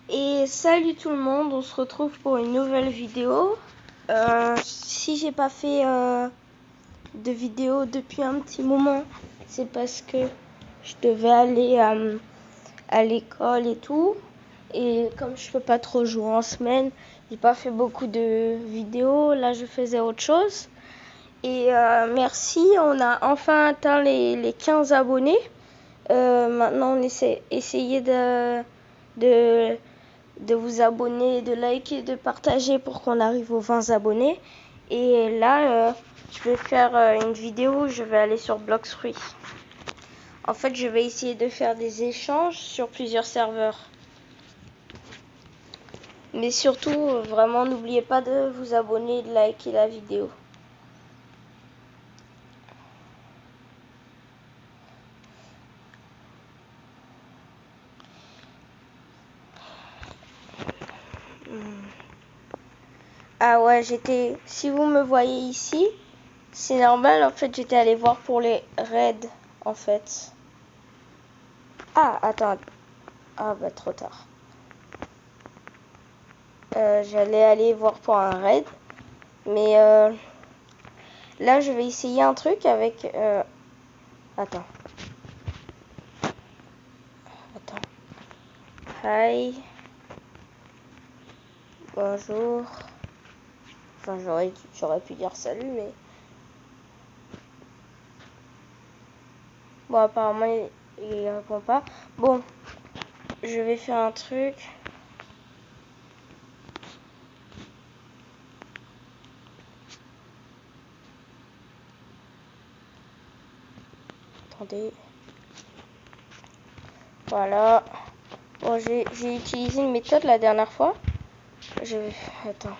Et salut tout le monde, on se retrouve pour une nouvelle vidéo. Si j'ai pas fait de vidéo depuis un petit moment, c'est parce que je devais aller à l'école et tout. Et comme je peux pas trop jouer en semaine, j'ai pas fait beaucoup de vidéos. Là, je faisais autre chose. Et merci, on a enfin atteint les 15 abonnés. Maintenant, on essayer de vous abonner, de liker, de partager pour qu'on arrive aux 20 abonnés. Et là, je vais faire une vidéo où je vais aller sur Bloxfruit. En fait, je vais essayer de faire des échanges sur plusieurs serveurs. Mais surtout, vraiment, n'oubliez pas de vous abonner et de liker la vidéo. Ah ouais, si vous me voyez ici, c'est normal, en fait, j'étais allé voir pour les raids, en fait. Ah, attends. Ah bah trop tard. J'allais aller voir pour un raid. Mais là, je vais essayer un truc avec... Attends. Hi. Bonjour. Enfin, j'aurais pu dire salut, mais... Bon, apparemment, il répond pas. Bon, je vais faire un truc. Attendez. Voilà. Bon, j'ai utilisé une méthode la dernière fois. Attends.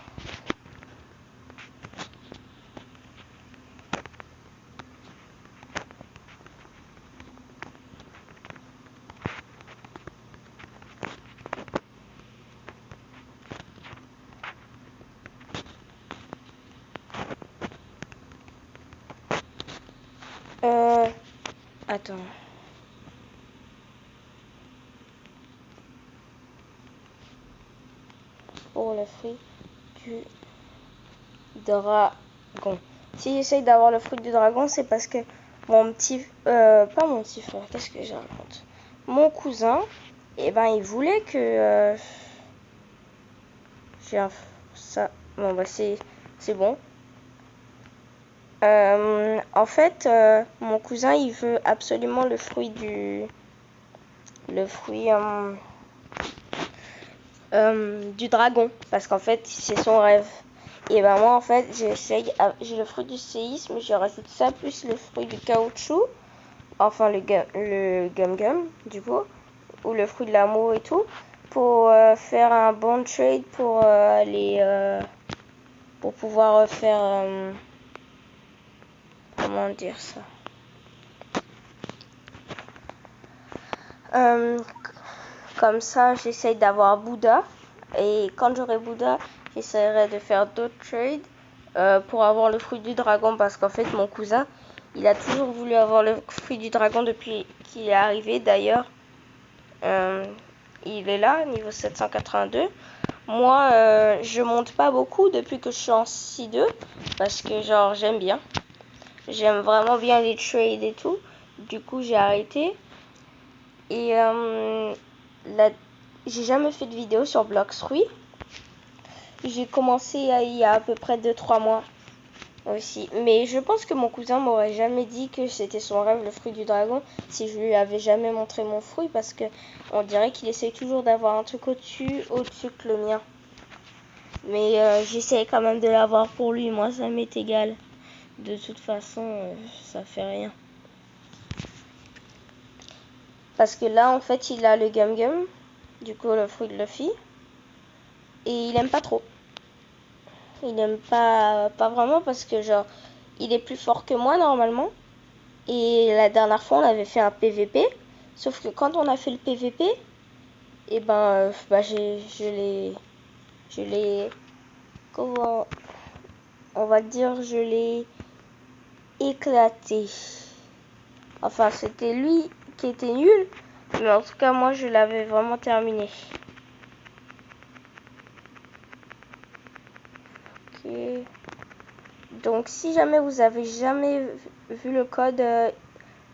Attends. Pour le fruit du dragon. Si j'essaye d'avoir le fruit du dragon, c'est parce que mon petit... pas mon petit frère, qu'est-ce que j'ai raconté? Mon cousin, et ben il voulait que... j'ai ça... Bon bah c'est bon. En fait, mon cousin, il veut absolument le fruit du dragon, parce qu'en fait c'est son rêve. Et ben moi en fait j'ai le fruit du séisme, je rajoute ça plus le fruit du caoutchouc, enfin le gum gum du coup, ou le fruit de l'amour et tout, pour faire un bon trade pour pour pouvoir faire comment dire ça, comme ça j'essaye d'avoir Bouddha, et quand j'aurai Bouddha j'essaierai de faire d'autres trades pour avoir le fruit du dragon, parce qu'en fait mon cousin il a toujours voulu avoir le fruit du dragon depuis qu'il est arrivé. D'ailleurs il est là niveau 782. Moi je monte pas beaucoup depuis que je suis en 6-2, parce que genre j'aime vraiment bien les trades et tout, du coup j'ai arrêté. Et j'ai jamais fait de vidéo sur Bloxfruit. J'ai commencé il y a à peu près 2-3 mois aussi. Mais je pense que mon cousin m'aurait jamais dit que c'était son rêve, le fruit du dragon, si je lui avais jamais montré mon fruit, parce que on dirait qu'il essaye toujours d'avoir un truc au-dessus que le mien. Mais j'essaie quand même de l'avoir pour lui, moi ça m'est égal. De toute façon, ça fait rien. Parce que là, en fait, il a le gum gum, du coup le fruit de Luffy, et il aime pas trop. Il aime pas vraiment, parce que genre il est plus fort que moi normalement. Et la dernière fois on avait fait un PVP, sauf que quand on a fait le PVP, et ben je l'ai comment on va dire, je l'ai éclaté. Enfin c'était lui qui était nul, mais en tout cas moi je l'avais vraiment terminé. Ok. Donc si jamais vous avez jamais vu le code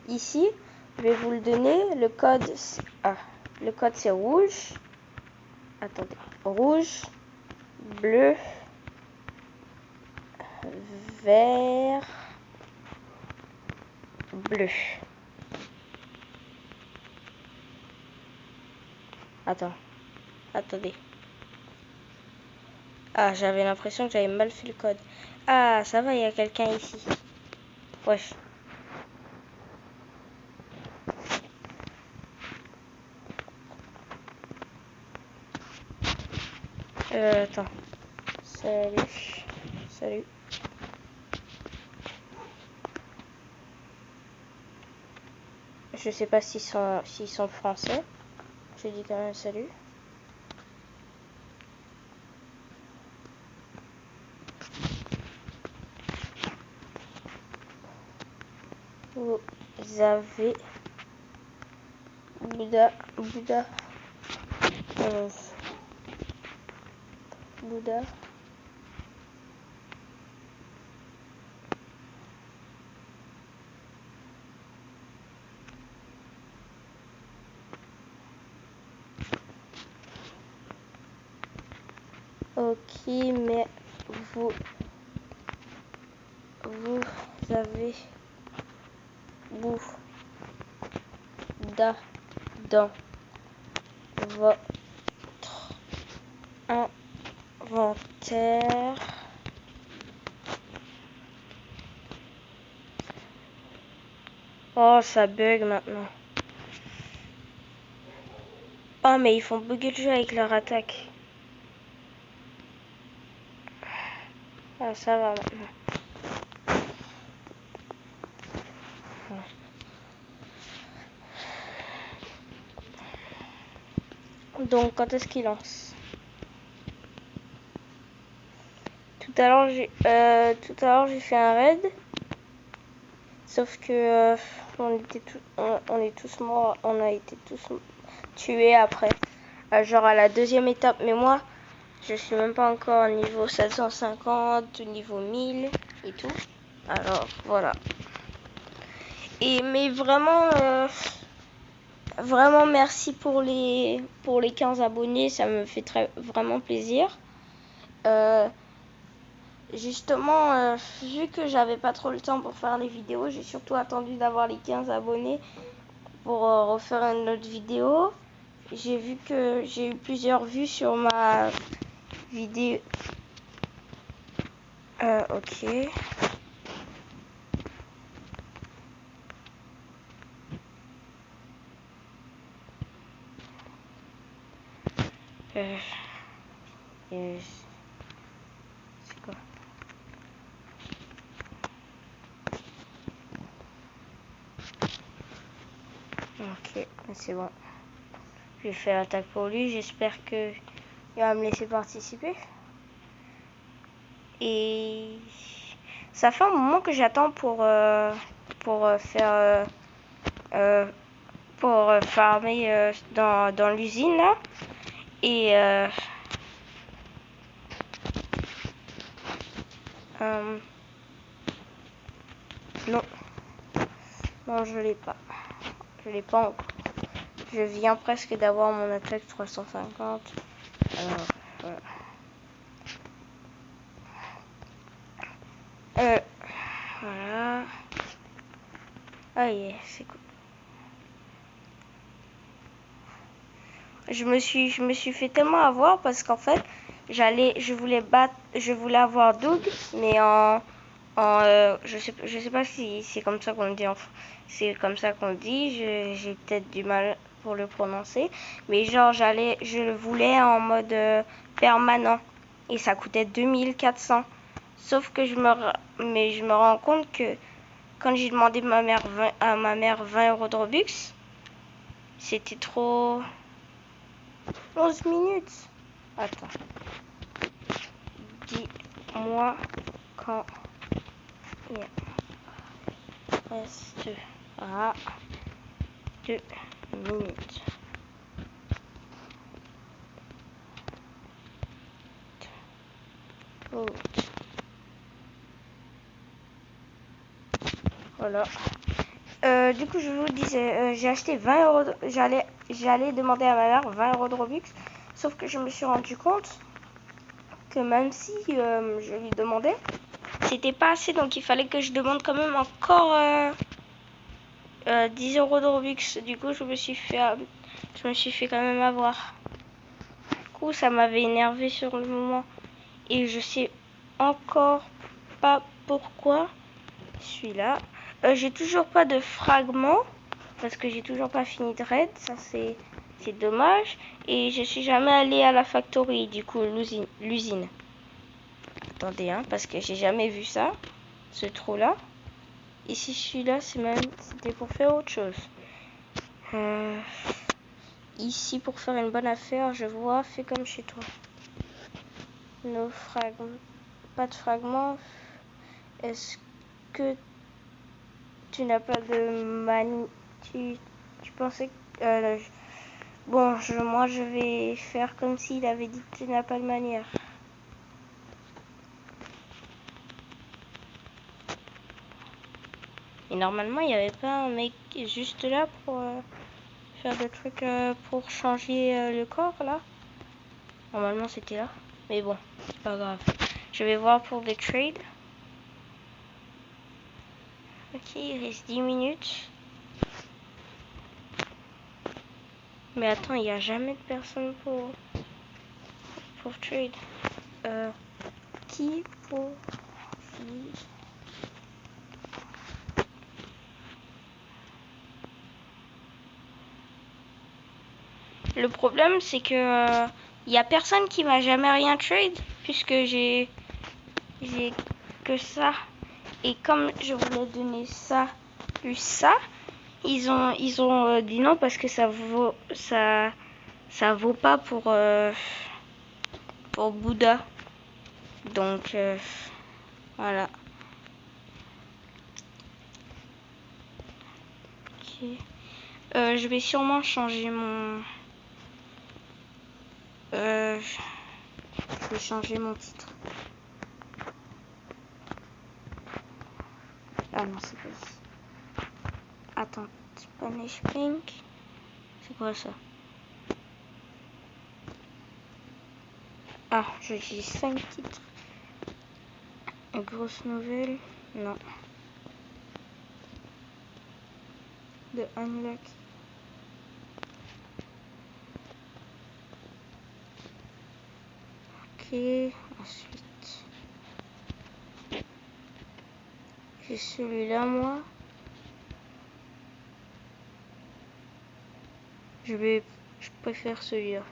ici, je vais vous le donner. Le code c'est rouge. Attendez. Rouge, bleu, vert, bleu. Attendez. Ah, j'avais l'impression que j'avais mal fait le code. Ah, ça va, il y a quelqu'un ici. Wesh. Attends. Salut. Je sais pas s'ils sont français. Je dis quand même salut. Vous avez Bouddha. Ok, mais vous avez Bouddha dans votre inventaire. Oh, ça bug maintenant. Oh, mais ils font bugger le jeu avec leur attaque. Ah, ça va maintenant. Donc, quand est-ce qu'il lance? Tout à l'heure, j'ai fait un raid. Sauf que on est tous morts. On a été tous tués après. Genre à la deuxième étape. Mais moi, je suis même pas encore au niveau 750, niveau 1000 et tout. Alors, voilà. Mais vraiment... Vraiment merci pour les 15 abonnés, ça me fait vraiment plaisir. Justement, vu que j'avais pas trop le temps pour faire les vidéos, j'ai surtout attendu d'avoir les 15 abonnés pour refaire une autre vidéo. J'ai vu que j'ai eu plusieurs vues sur ma vidéo. Ok. C'est quoi? Ok, c'est bon. J'ai fait l'attaque pour lui. J'espère que il va me laisser participer. Et ça fait un moment que j'attends pour farmer dans l'usine là. Et non, je l'ai pas. Je l'ai pas encore. Je viens presque d'avoir mon attaque 350. Alors, voilà. Voilà. Ah yeah, c'est cool. Je me suis fait tellement avoir parce qu'en fait, je voulais avoir Doug, mais je sais pas si c'est comme ça qu'on le dit. C'est comme ça qu'on le dit. J'ai peut-être du mal pour le prononcer, mais genre je le voulais en mode permanent et ça coûtait 2400. Sauf que je me rends compte que quand j'ai demandé à ma mère 20 € de Robux, c'était trop. 11 minutes. Attends. Dis-moi quand il restera 2 minutes. Oh. Voilà. Du coup, je vous disais, j'ai acheté 20 euros. J'allais demander à ma mère 20 euros de Robux. Sauf que je me suis rendu compte que même si je lui demandais, c'était pas assez. Donc il fallait que je demande quand même encore 10 euros de Robux. Du coup, je me suis fait quand même avoir. Du coup, ça m'avait énervé sur le moment. Et je sais encore pas pourquoi celui-là. J'ai toujours pas de fragments parce que j'ai toujours pas fini de raid. Ça c'est dommage. Et je suis jamais allée à la factory, du coup l'usine. Attendez, hein, parce que j'ai jamais vu ça, ce trou là. Et si celui-là, c'était pour faire autre chose. Ici pour faire une bonne affaire, je vois, fais comme chez toi. Nos fragments, pas de fragments. Est-ce que tu n'as pas de manie? Tu pensais que... bon, moi je vais faire comme s'il avait dit que tu n'as pas de manière. Et normalement, il n'y avait pas un mec juste là pour faire des trucs pour changer le corps là. Normalement, c'était là. Mais bon, c'est pas grave. Je vais voir pour des trades. Ok, il reste 10 minutes. Mais attends, il n'y a jamais de personne pour trade. Qui pour... Le problème, c'est que il y a personne qui m'a jamais rien trade puisque j'ai que ça. Et comme je voulais donner ça plus ça, ils ont dit non parce que ça vaut pas pour Bouddha. Donc voilà. Okay. Je vais sûrement changer mon je vais changer mon titre. Ah non, c'est pas ici. Attends, Spanish Pink. C'est quoi ça? Ah, j'utilise 5 titres. Une grosse nouvelle. Non. De Unlock. Ok, ensuite. J'ai celui-là, moi. Je préfère celui-là.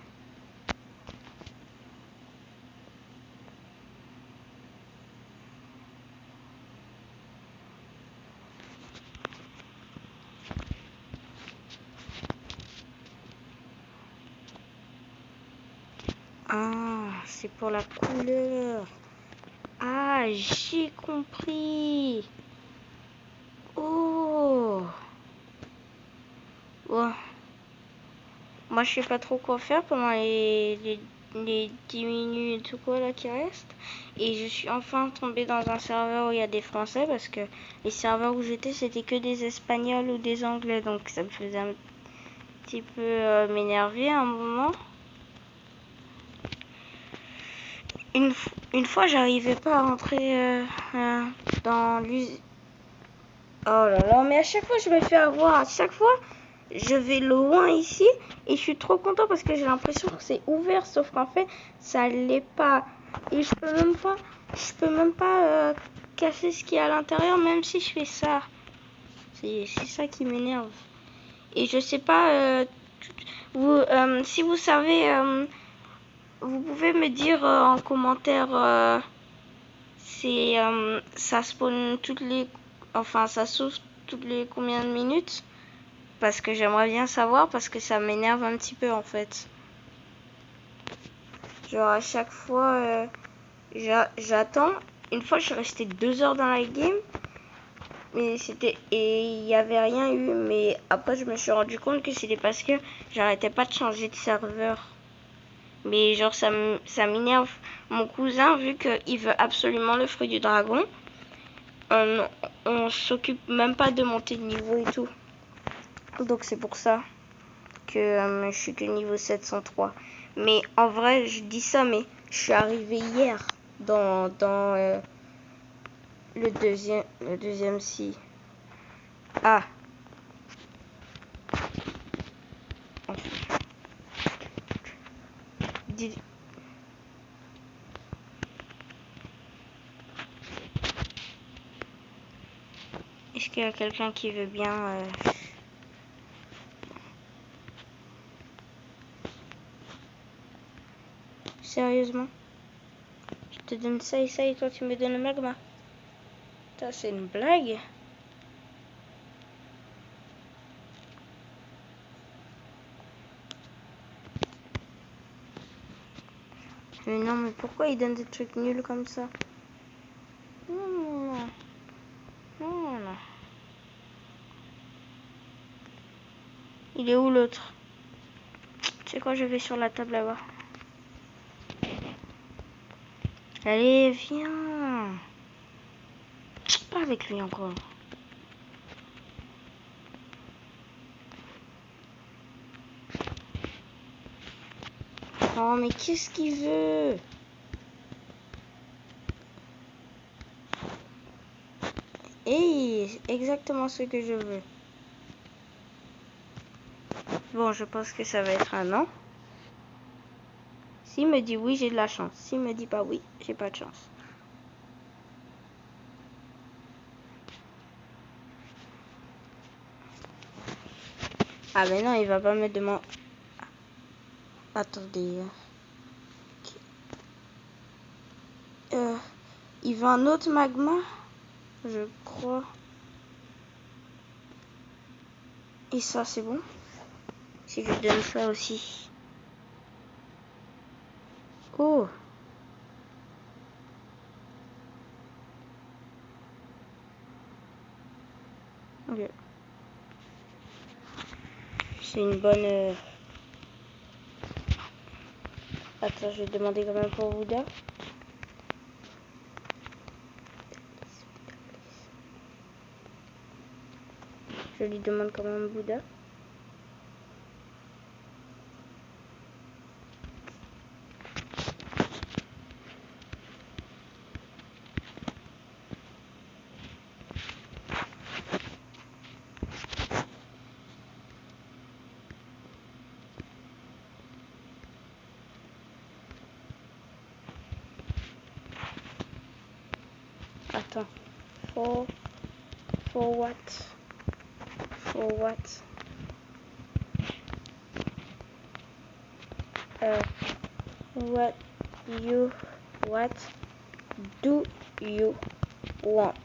Ah, c'est pour la couleur. Ah, j'ai compris. Oh. Bon. Moi, je sais pas trop quoi faire pendant les 10 minutes ou quoi là qui restent. Et je suis enfin tombée dans un serveur où il y a des Français parce que les serveurs où j'étais, c'était que des Espagnols ou des Anglais. Donc ça me faisait un petit peu m'énerver à un moment. Une fois, j'arrivais pas à rentrer dans l'usine. Oh là là, mais à chaque fois, je me fais avoir. À chaque fois, je vais loin ici et je suis trop content parce que j'ai l'impression que c'est ouvert, sauf qu'en fait, ça l'est pas. Et je peux même pas cacher ce qu'il y a à l'intérieur, même si je fais ça. C'est ça qui m'énerve. Et je sais pas, si vous savez, vous pouvez me dire en commentaire. Ça spawn ça s'ouvre toutes les combien de minutes? Parce que j'aimerais bien savoir, parce que ça m'énerve un petit peu en fait. Genre à chaque fois, j'attends. Une fois, je suis restée 2 heures dans la game. Et il n'y avait rien eu. Mais après, je me suis rendu compte que c'était parce que j'arrêtais pas de changer de serveur. Mais genre, ça m'énerve. Mon cousin, vu qu'il veut absolument le fruit du dragon, on s'occupe même pas de monter de niveau et tout. Donc c'est pour ça que je suis que niveau 703. Mais en vrai, je dis ça, mais je suis arrivé hier dans le deuxième si. Ah. Est-ce qu'il y a quelqu'un qui veut bien Sérieusement? Je te donne ça et toi tu me donnes le magma? Ça c'est une blague? Mais non, mais pourquoi il donne des trucs nuls comme ça? Non. Il est où l'autre? Tu sais quoi, je vais sur la table là-bas. Allez, viens. Pas avec lui encore. Oh, mais qu'est-ce qu'il veut? Hey, exactement ce que je veux. Bon, je pense que ça va être un non. S'il me dit oui, j'ai de la chance. S'il me dit pas oui, j'ai pas de chance. Ah mais non, il va pas me demander... Attendez. Il veut un autre magma, je crois. Et ça, c'est bon. Si je donne ça aussi. Oh. Ok. C'est une bonne... Attends, je vais demander quand même pour Bouddha. Je lui demande quand même Bouddha. Attends. For what? For what? What do you want?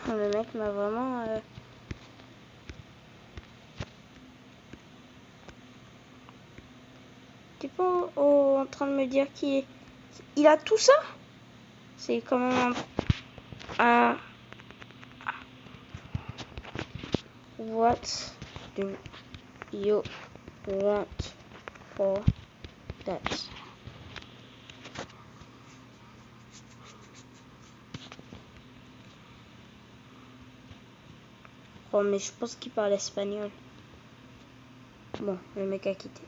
Le mec m'a vraiment... T'es pas en train de me dire qu'il a tout ça? C'est quand même un... What do you want for that? Oh, mais je pense qu'il parle espagnol. Bon, le mec a quitté.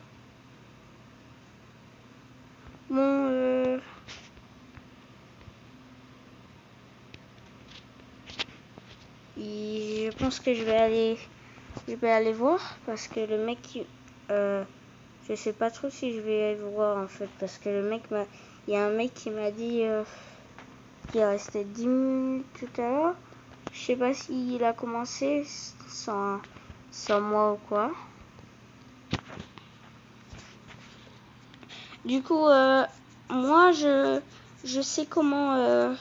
Bon, je pense que je vais aller voir parce que le mec, je sais pas trop si je vais aller voir en fait parce que le mec il y a un mec qui m'a dit qu'il restait 10 minutes tout à l'heure. Je sais pas s'il a commencé sans moi ou quoi. Du coup, moi je sais comment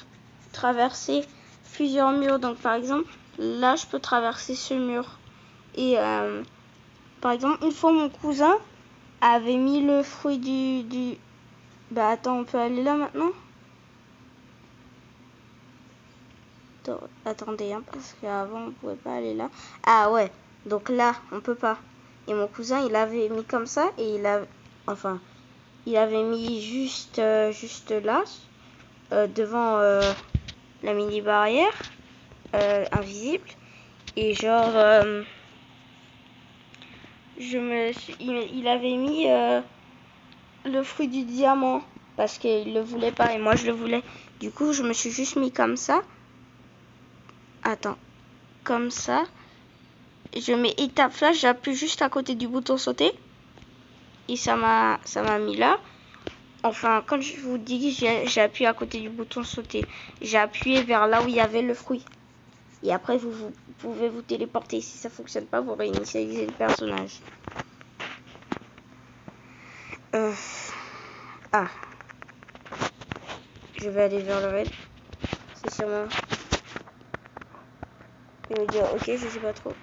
traverser plusieurs murs. Donc par exemple, là je peux traverser ce mur. Et par exemple, une fois mon cousin avait mis le fruit du... Bah attends, on peut aller là maintenant? Attendez, hein, parce qu'avant on pouvait pas aller là. Ah ouais, donc là on peut pas. Et mon cousin il avait mis comme ça et il avait mis juste là devant la mini barrière invisible et genre il avait mis le fruit du diamant parce qu'il le voulait pas et moi je le voulais. Du coup je me suis juste mis comme ça. Attends, comme ça. Je mets étape flash, j'appuie juste à côté du bouton sauter et ça m'a mis là. Enfin, quand je vous dis que j'ai appuyé à côté du bouton sauter, j'ai appuyé vers là où il y avait le fruit. Et après, vous pouvez vous téléporter. Si ça fonctionne pas, vous réinitialisez le personnage. Ah. Je vais aller vers le raid. C'est sûrement... Je vais dire, ok, je sais pas trop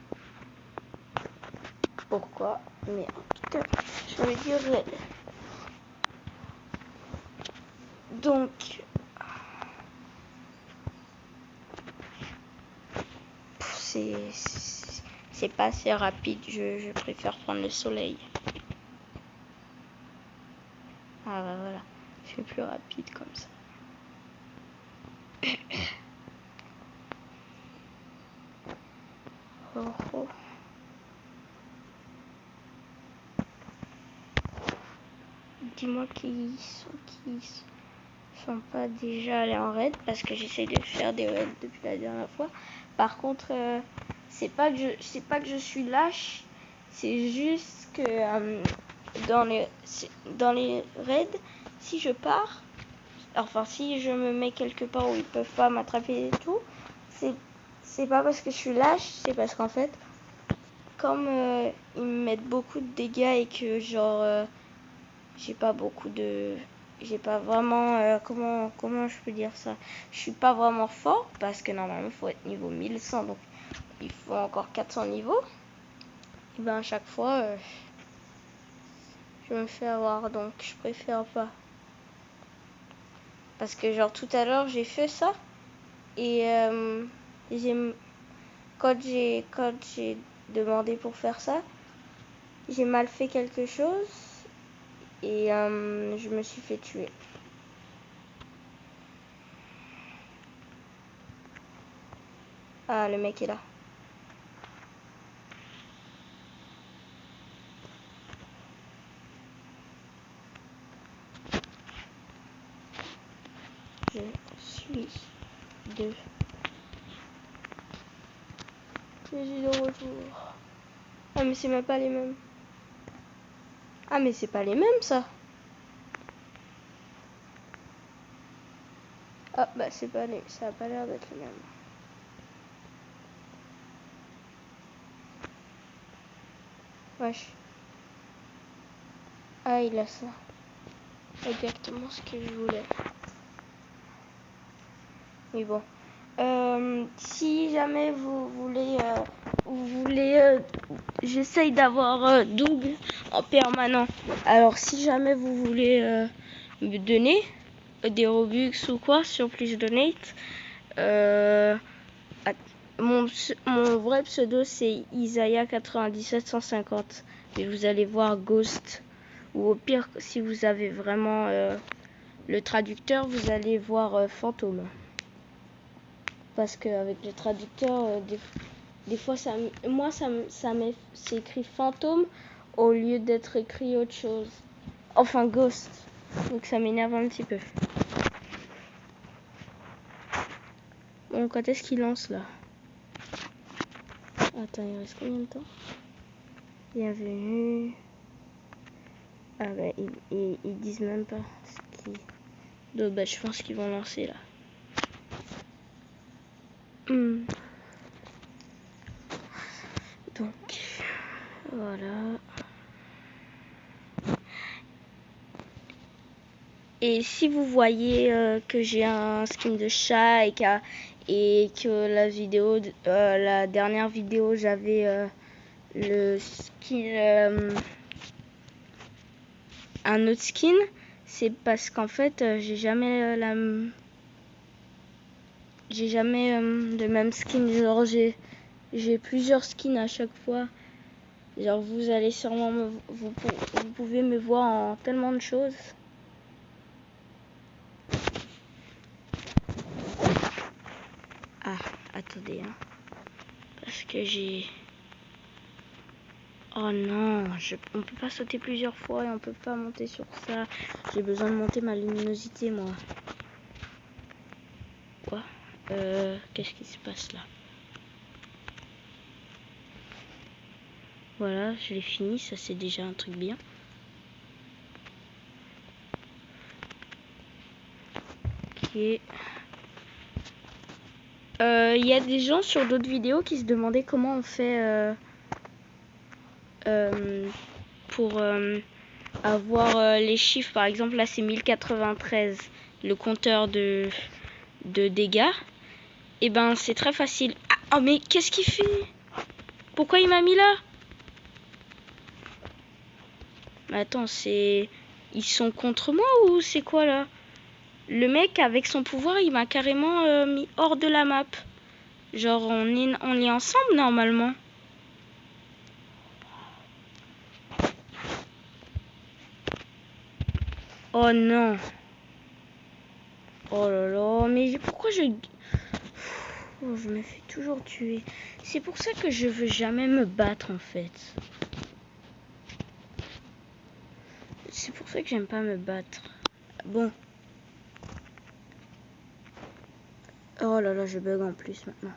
pourquoi. Mais en tout cas, je vais dire raid. Donc... c'est pas assez rapide, je préfère prendre le soleil. Ah bah voilà, c'est plus rapide comme ça. Oh. Dis-moi qui sont pas déjà allés en raid parce que j'essaie de faire des raids depuis la dernière fois. Par contre, c'est pas que je suis lâche, c'est juste que dans les raids, si je pars, enfin si je me mets quelque part où ils peuvent pas m'attraper et tout, c'est pas parce que je suis lâche, c'est parce qu'en fait, comme ils me mettent beaucoup de dégâts et que genre j'ai pas vraiment comment je peux dire ça, je suis pas vraiment fort parce que normalement il faut être niveau 1100, donc il faut encore 400 niveaux. Et ben à chaque fois je me fais avoir, donc je préfère pas, parce que genre tout à l'heure j'ai fait ça et quand j'ai demandé pour faire ça, j'ai mal fait quelque chose et je me suis fait tuer. Ah, le mec est là. Je suis de retour. Ah mais c'est même pas les mêmes. Ah mais c'est pas les mêmes ça. Ah bah c'est pas les... ça a pas l'air d'être les mêmes. Wesh. Ah il a ça. Exactement ce que je voulais. Mais bon. Si jamais vous voulez j'essaye d'avoir double en permanent. Alors si jamais vous voulez me donner des Robux ou quoi sur Please Donate, mon vrai pseudo c'est Isaiah97150, mais vous allez voir Ghost, ou au pire si vous avez vraiment le traducteur, vous allez voir Fantôme, parce qu'avec le traducteur des fois c'est écrit fantôme au lieu d'être écrit autre chose, enfin Ghost, donc ça m'énerve un petit peu. Bon, quand est-ce qu'il lance là? Attends, il reste combien de temps? Bienvenue. Ah bah ils disent même pas ce qui... Donc bah je pense qu'ils vont lancer là. Donc voilà. Et si vous voyez que j'ai un skin de chat et que la dernière vidéo j'avais le skin, un autre skin, c'est parce qu'en fait j'ai j'ai jamais le même skin. Genre j'ai plusieurs skins à chaque fois. Genre vous allez sûrement vous pouvez me voir en tellement de choses. Ah, attendez, hein. Parce que j'ai... Oh non, on peut pas sauter plusieurs fois et on peut pas monter sur ça. J'ai besoin de monter ma luminosité, moi. Quoi? Qu'est-ce qui se passe là? Voilà, je l'ai fini, ça c'est déjà un truc bien. Ok. Il y a des gens sur d'autres vidéos qui se demandaient comment on fait pour avoir les chiffres. Par exemple, là c'est 1093, le compteur de dégâts. Et ben c'est très facile. Ah, oh mais qu'est-ce qu'il fait? Pourquoi il m'a mis là? Mais attends, c'est... Ils sont contre moi ou c'est quoi là? Le mec avec son pouvoir il m'a carrément mis hors de la map. Genre on est ensemble normalement. Oh non. Oh là là, mais pourquoi je me fais toujours tuer. C'est pour ça que je veux jamais me battre en fait. C'est pour ça que j'aime pas me battre. Bon. Oh là là, je bug en plus maintenant.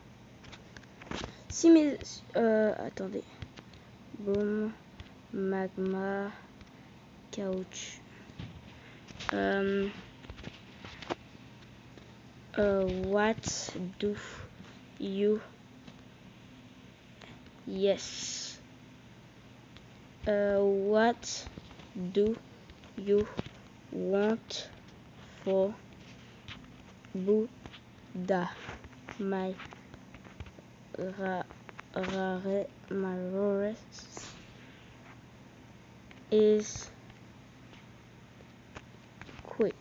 Si mes... attendez. Boom. Magma. Couch. What do you... Yes. What do you want for Buddha? My rarest is quick.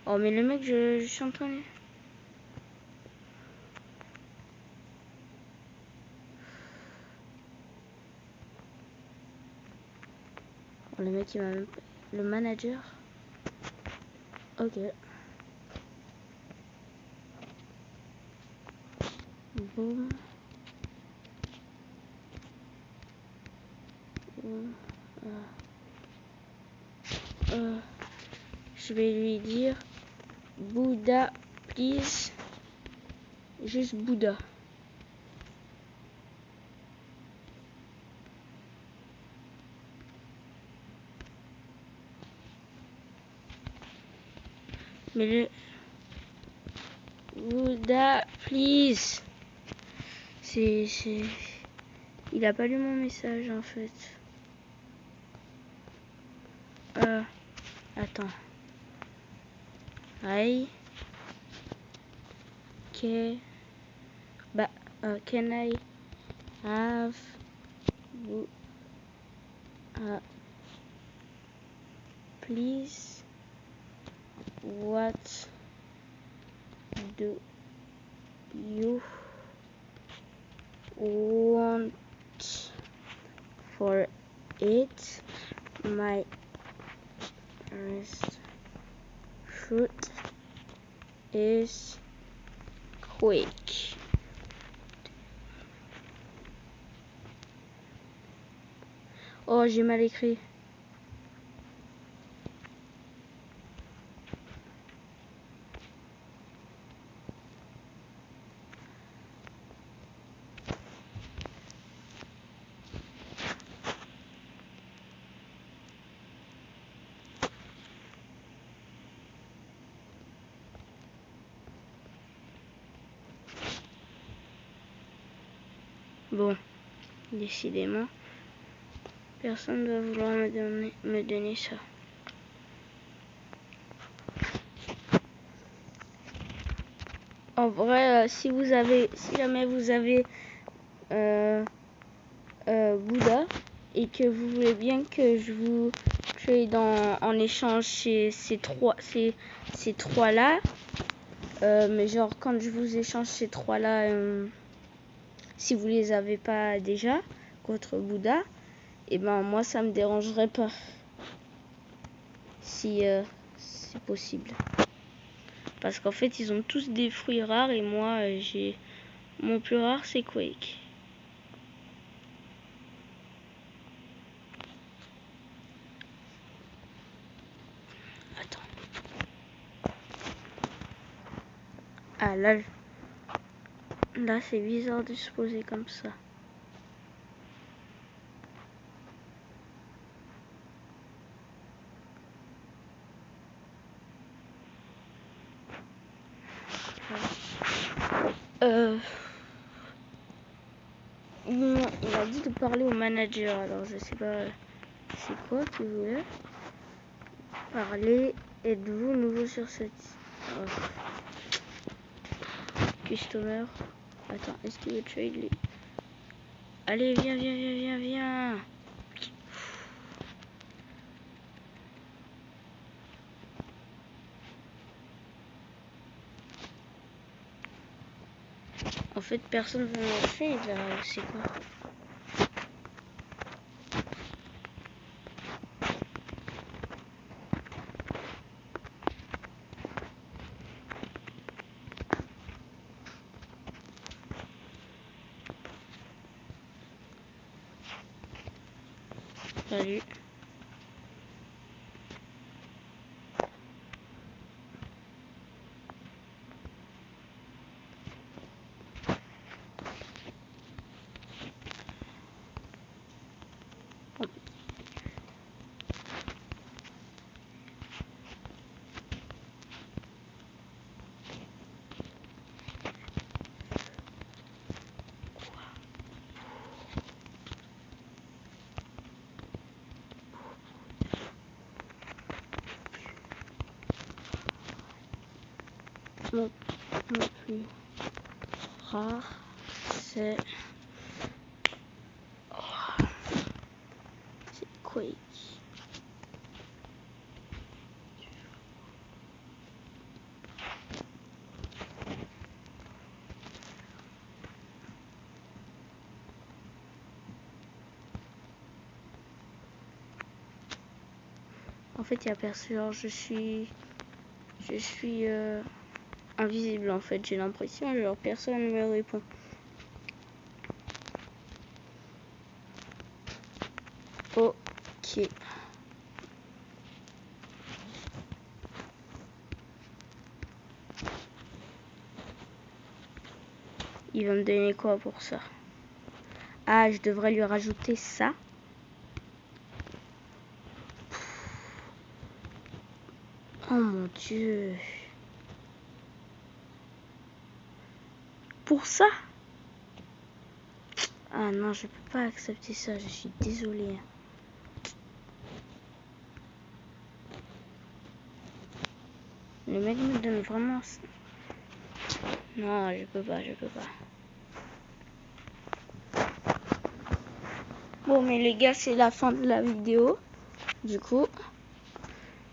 Oh mais le mec, je suis en train de... Oh, le mec il m'a même... Le manager. Ok. Boum. Je vais lui dire Bouddha, please. Juste Bouddha. Mais le Bouddha, please. Il a pas lu mon message en fait. Attends. Can I have please? What do you want for it? My fruit is quick. Oh, j'ai mal écrit. Bon, décidément, personne ne va vouloir me donner ça. En vrai, si jamais vous avez Bouddha et que vous voulez bien que je trade en échange ces trois là. Mais genre quand je vous échange ces trois là, si vous les avez pas déjà contre Bouddha, et ben moi ça me dérangerait pas si c'est possible. Parce qu'en fait ils ont tous des fruits rares et moi j'ai mon plus rare c'est Quake. Attends. Ah là c'est bizarre de se poser comme ça. Il a dit de parler au manager, alors je sais pas c'est quoi qu'il voulait parler. Êtes-vous nouveau sur cette customer? Attends, est-ce qu'il veut trade lui? Allez, viens. En fait, personne veut me trade là, c'est quoi? Salut. Mon plus rare c'est Quake. En fait, il y a personne. Genre, je suis invisible en fait. J'ai l'impression, genre personne ne me répond. Ok. Il va me donner quoi pour ça? Ah, je devrais lui rajouter ça. Oh mon Dieu. Pour ça? Ah non, je peux pas accepter ça, je suis désolée. Le mec me donne vraiment ça. Non, je peux pas. Bon, mais les gars, c'est la fin de la vidéo. Du coup,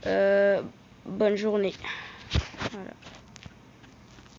bonne journée. Voilà.